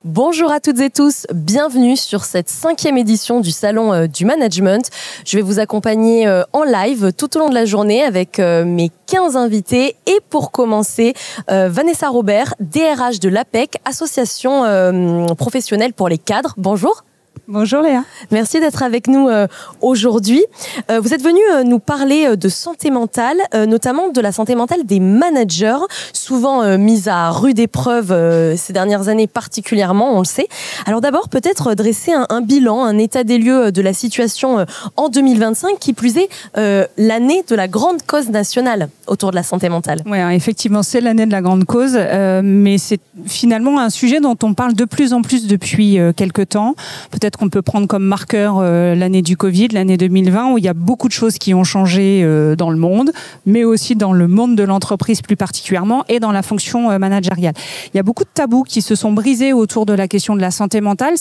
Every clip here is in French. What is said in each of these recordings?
Bonjour à toutes et tous, bienvenue sur cette 5e édition du Salon du Management. Je vais vous accompagner en live tout au long de la journée avec mes 15 invités. Et pour commencer, Vanessa Robert, DRH de l'APEC, association professionnelle pour les cadres. Bonjour. Bonjour Léa. Merci d'être avec nous aujourd'hui. Vous êtes venu nous parler de santé mentale, notamment de la santé mentale des managers, souvent mise à rude épreuve ces dernières années particulièrement, on le sait. Alors d'abord, peut-être dresser un bilan, un état des lieux de la situation en 2025, qui plus est l'année de la grande cause nationale autour de la santé mentale. Oui, effectivement, c'est l'année de la grande cause, mais c'est finalement un sujet dont on parle de plus en plus depuis quelques temps. Peut-être qu'on peut prendre comme marqueur l'année du Covid, l'année 2020, où il y a beaucoup de choses qui ont changé dans le monde, mais aussi dans le monde de l'entreprise plus particulièrement et dans la fonction managériale. Il y a beaucoup de tabous qui se sont brisés autour de la question de la santé mentale.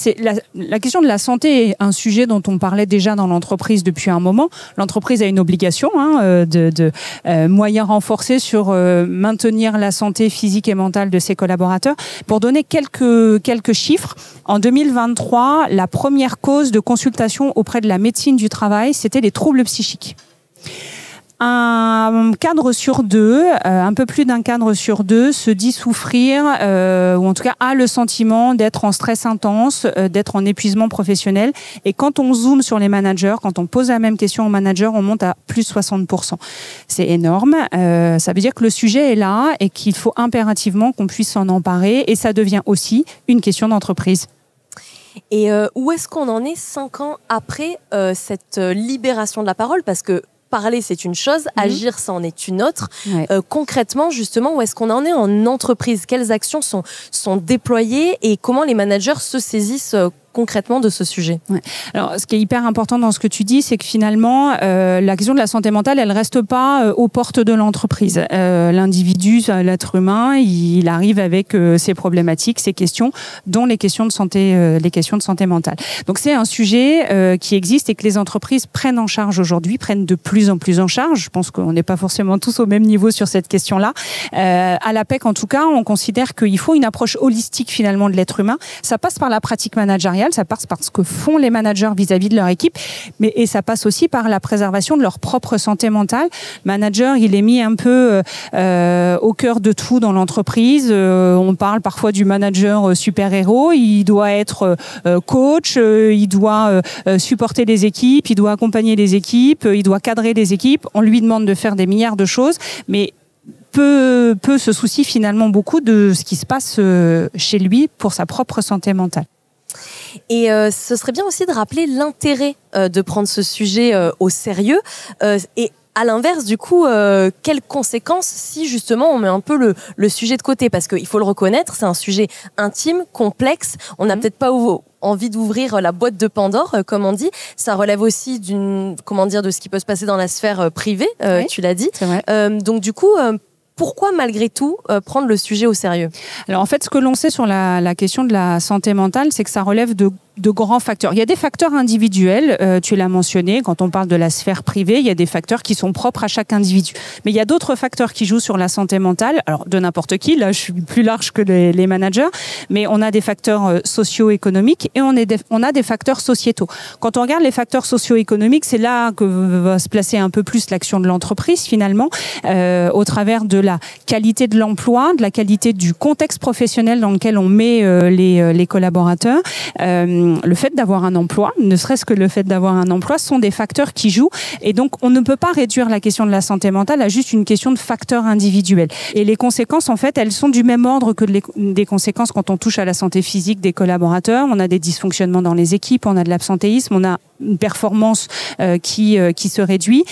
La question de la santé est un sujet dont on parlait déjà dans l'entreprise depuis un moment. L'entreprise a une obligation de moyens renforcés sur maintenir la santé physique et mentale de ses collaborateurs. Pour donner quelques chiffres, en 2023, la première cause de consultation auprès de la médecine du travail, c'était les troubles psychiques. Un cadre sur deux, un peu plus d'un cadre sur deux, se dit souffrir, ou en tout cas a le sentiment d'être en stress intense, d'être en épuisement professionnel. Et quand on zoome sur les managers, quand on pose la même question aux managers, on monte à plus 60%. C'est énorme. Ça veut dire que le sujet est là et qu'il faut impérativement qu'on puisse s'en emparer. Et ça devient aussi une question d'entreprise. Et où est-ce qu'on en est 5 ans après cette libération de la parole ? Parce que parler, c'est une chose, agir, ça en est une autre. Ouais. Concrètement, justement, où est-ce qu'on en est en entreprise ? Quelles actions sont déployées et comment les managers se saisissent concrètement de ce sujet? Ouais. Alors, ce qui est hyper important dans ce que tu dis, c'est que finalement, la question de la santé mentale, elle reste pas aux portes de l'entreprise. L'individu, l'être humain, il arrive avec ses problématiques, ses questions, dont les questions de santé mentale. Donc, c'est un sujet qui existe et que les entreprises prennent en charge aujourd'hui, prennent de plus en plus en charge. Je pense qu'on n'est pas forcément tous au même niveau sur cette question-là. À l'APEC, en tout cas, on considère qu'il faut une approche holistique finalement de l'être humain. Ça passe par la pratique managériale. Ça passe par ce que font les managers vis-à-vis de leur équipe, et ça passe aussi par la préservation de leur propre santé mentale. Le manager, il est mis un peu au cœur de tout dans l'entreprise. On parle parfois du manager super-héros. Il doit être coach, il doit supporter les équipes, il doit accompagner les équipes, il doit cadrer les équipes. On lui demande de faire des milliards de choses, mais peu se soucie finalement beaucoup de ce qui se passe chez lui pour sa propre santé mentale. Et ce serait bien aussi de rappeler l'intérêt de prendre ce sujet au sérieux. Et à l'inverse, du coup, quelles conséquences si justement on met un peu le sujet de côté ? Parce qu'il faut le reconnaître, c'est un sujet intime, complexe. On n'a peut-être pas envie d'ouvrir la boîte de Pandore, comme on dit. Ça relève aussi de ce qui peut se passer dans la sphère privée, oui, tu l'as dit. Donc du coup... Pourquoi, malgré tout, prendre le sujet au sérieux ? Alors, en fait, ce que l'on sait sur la question de la santé mentale, c'est que ça relève de grands facteurs. Il y a des facteurs individuels, tu l'as mentionné, quand on parle de la sphère privée, il y a des facteurs qui sont propres à chaque individu. Mais il y a d'autres facteurs qui jouent sur la santé mentale, alors de n'importe qui, là je suis plus large que les managers, mais on a des facteurs socio-économiques et on a des facteurs sociétaux. Quand on regarde les facteurs socio-économiques, c'est là que va se placer un peu plus l'action de l'entreprise finalement, au travers de la qualité de l'emploi, de la qualité du contexte professionnel dans lequel on met les collaborateurs. Le fait d'avoir un emploi, ne serait-ce que le fait d'avoir un emploi, sont des facteurs qui jouent. Et donc, on ne peut pas réduire la question de la santé mentale à juste une question de facteurs individuels. Et les conséquences, en fait, elles sont du même ordre que des conséquences quand on touche à la santé physique des collaborateurs. On a des dysfonctionnements dans les équipes, on a de l'absentéisme, on a une performance qui se réduit.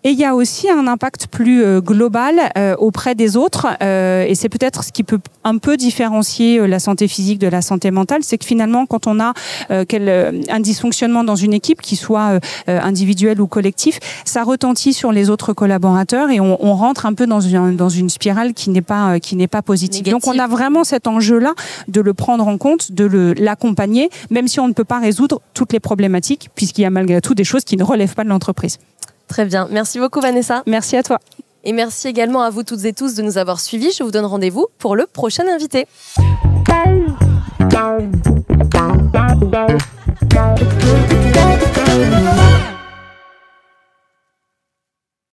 Et il y a aussi un impact plus global auprès des autres, et c'est peut-être ce qui peut un peu différencier la santé physique de la santé mentale, c'est que finalement, quand on a un dysfonctionnement dans une équipe, qui soit individuel ou collectif, ça retentit sur les autres collaborateurs et on rentre un peu dans une spirale qui n'est pas positive. Négatif. Donc on a vraiment cet enjeu-là de le prendre en compte, de l'accompagner, même si on ne peut pas résoudre toutes les problématiques, puisqu'il y a malgré tout des choses qui ne relèvent pas de l'entreprise. Très bien. Merci beaucoup, Vanessa. Merci à toi. Et merci également à vous toutes et tous de nous avoir suivis. Je vous donne rendez-vous pour le prochain invité.